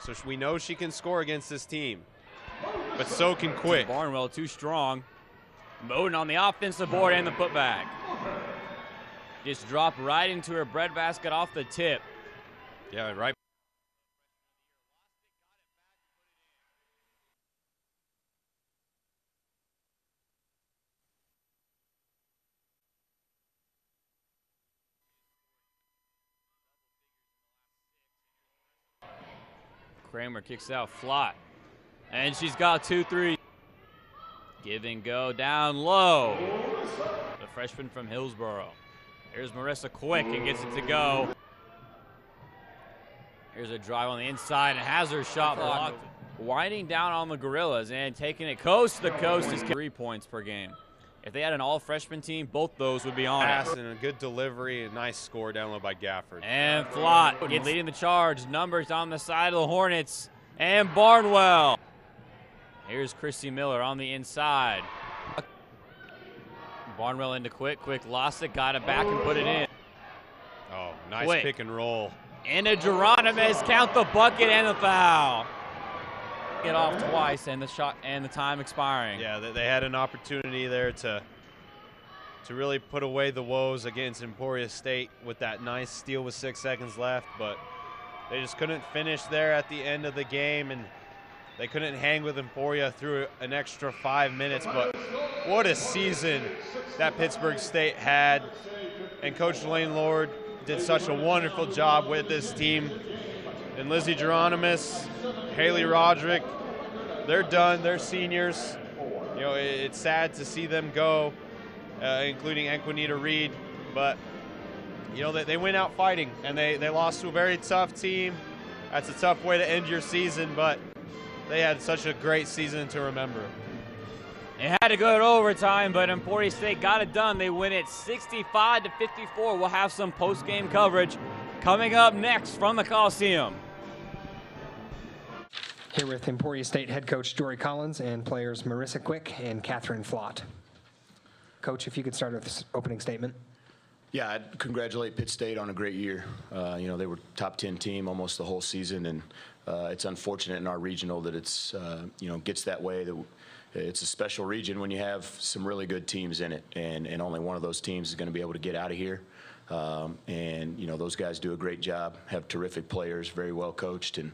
So we know she can score against this team, but so can Quick. Barnwell too strong. Moden on the offensive board and the putback. Just dropped right into her breadbasket off the tip. Yeah, right. Kramer kicks out flat. And she's got 2-3. Give and go down low. The freshman from Hillsboro. Here's Marissa Quick and gets it to go. Here's a drive on the inside and has her shot blocked. Winding down on the Gorillas and taking it coast to coast is 3 points per game. If they had an all-freshman team, both those would be on Pass and a good delivery, a nice score down low by Gafford. And Flott leading the charge. Numbers on the side of the Hornets. And Barnwell. Here's Christy Miller on the inside. Barnwell into Quick. Quick lost it, got it back and put it in. Oh, nice Quick. Pick and roll. Into Geronimus, count the bucket and the foul. Get off twice and the shot and the time expiring. Yeah, they had an opportunity there to really put away the woes against Emporia State with that nice steal with 6 seconds left, but they just couldn't finish there at the end of the game, and they couldn't hang with Emporia through an extra 5 minutes. But what a season that Pittsburg State had, and Coach Lane Lord did such a wonderful job with this team. And Lizzie Geronimus, Haley Roderick, they're done. They're seniors. You know, it's sad to see them go, including Equinita Reed. But, you know, they went out fighting, and they lost to a very tough team. That's a tough way to end your season, but they had such a great season to remember. It had to go to overtime, but Emporia State got it done. They win it 65-54. We'll have some post-game coverage coming up next from the Coliseum. Here with Emporia State head coach Jory Collins and players Marissa Quick and Catherine Flott. Coach, if you could start with this opening statement. Yeah, I'd congratulate Pitt State on a great year. You know, they were top 10 team almost the whole season, and it's unfortunate in our regional that it's, you know, gets that way. That it's a special region when you have some really good teams in it, and only one of those teams is going to be able to get out of here. And, you know, those guys do a great job, have terrific players, very well coached, and,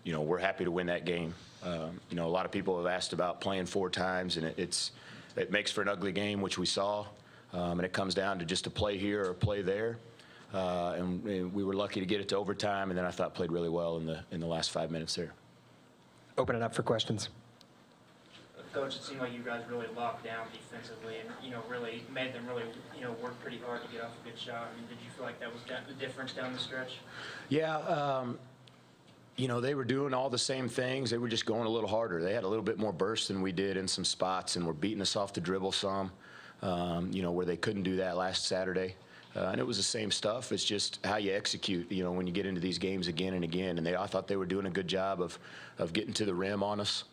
you know, we're happy to win that game. You know, a lot of people have asked about playing 4 times, and it makes for an ugly game, which we saw. And it comes down to just a play here or a play there. And we were lucky to get it to overtime, and then I thought played really well in the last 5 minutes there. Open it up for questions. Coach, it seemed like you guys really locked down defensively and, you know, really made them really, you know, work pretty hard to get off a good shot. I mean, did you feel like that was the difference down the stretch? Yeah, you know, they were doing all the same things. They were just going a little harder. They had a little bit more burst than we did in some spots, and were beating us off the dribble some, you know, where they couldn't do that last Saturday. And it was the same stuff. It's just how you execute, you know, when you get into these games again and again. And I thought they were doing a good job of getting to the rim on us.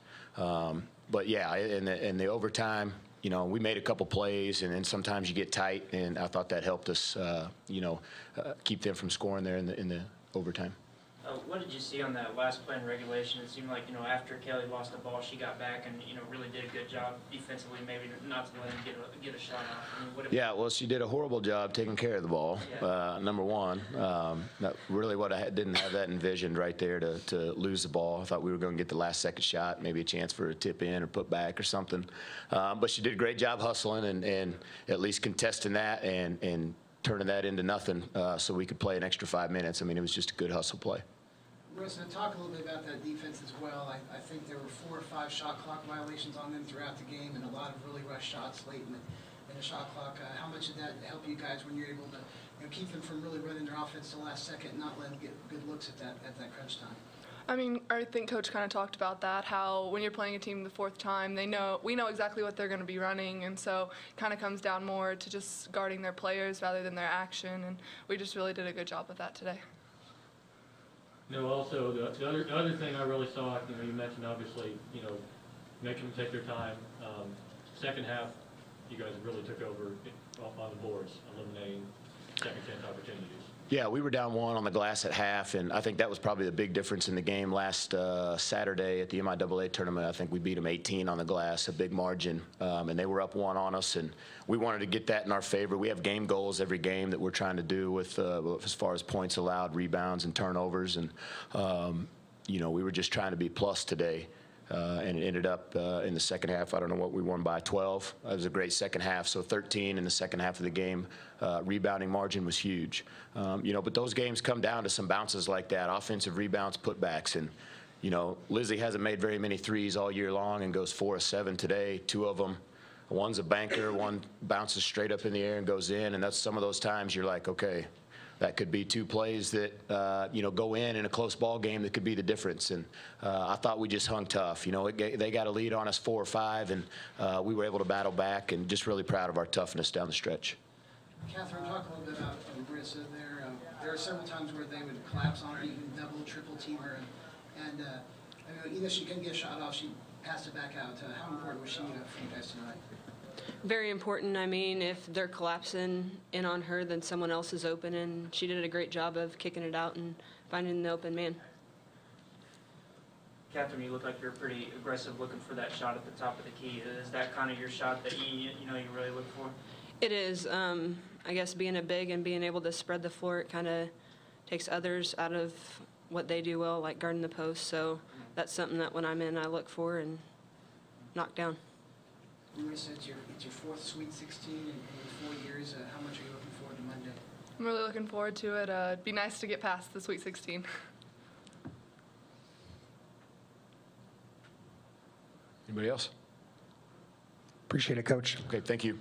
But, yeah, in the overtime, you know, we made a couple plays, and then sometimes you get tight, and I thought that helped us, you know, keep them from scoring there in the overtime. What did you see on that last play in regulation? It seemed like, you know, after Kelly lost the ball, she got back and, you know, really did a good job defensively, maybe not to let him get a shot off. I mean, yeah, well, she did a horrible job taking care of the ball, yeah. Number one. That really what I didn't have that envisioned right there to lose the ball. I thought we were going to get the last second shot, maybe a chance for a tip in or put back or something. But she did a great job hustling and at least contesting that and turning that into nothing so we could play an extra 5 minutes. I mean, it was just a good hustle play. Marissa, talk a little bit about that defense as well. I think there were 4 or 5 shot clock violations on them throughout the game, and a lot of really rushed shots late in the shot clock. How much did that help you guys when you're able to, you know, keep them from really running their offense to the last second and not let them get good looks at that crunch time? I mean, I think Coach kind of talked about that, how when you're playing a team the 4th time, we know exactly what they're going to be running, and so it kind of comes down more to just guarding their players rather than their action, and we just really did a good job with that today. You know, also the other thing I really saw, you know, you mentioned obviously, you know, making them take their time. Second half, you guys really took over on the boards, eliminating second chance opportunities. Yeah, we were down 1 on the glass at half, and I think that was probably the big difference in the game last Saturday at the MIAA Tournament. I think we beat them 18 on the glass, a big margin, and they were up 1 on us, and we wanted to get that in our favor. We have game goals every game that we're trying to do with as far as points allowed, rebounds, and turnovers, and you know, we were just trying to be plus today. And it ended up in the second half, I don't know what we won by, 12. It was a great second half, so 13 in the second half of the game. Rebounding margin was huge. You know, but those games come down to some bounces like that, offensive rebounds, putbacks. And, you know, Lizzie hasn't made very many threes all year long and goes 4 of 7 today, 2 of them. One's a banker, one bounces straight up in the air and goes in, and that's some of those times you're like, okay, that could be 2 plays that, you know, go in a close ball game that could be the difference. And I thought we just hung tough. You know, they got a lead on us 4 or 5, and we were able to battle back, and just really proud of our toughness down the stretch. Catherine, talk a little bit about Marissa there. There are several times where they would collapse on her, even double, triple team her. And I mean, either she couldn't get a shot off, she passed it back out. How important was she for you guys tonight? Very important. I mean, if they're collapsing in on her, then someone else is open, and she did a great job of kicking it out and finding the open man. Catherine, you look like you're pretty aggressive looking for that shot at the top of the key. Is that kind of your shot that you really look for? It is. I guess being a big and being able to spread the floor, it kind of takes others out of what they do well, like guarding the post. So that's something that when I'm in, I look for and knock down. Marissa, it's your 4th Sweet 16 in 4 years. How much are you looking forward to Monday? I'm really looking forward to it. It'd be nice to get past the Sweet 16. Anybody else? Appreciate it, Coach. Okay, thank you.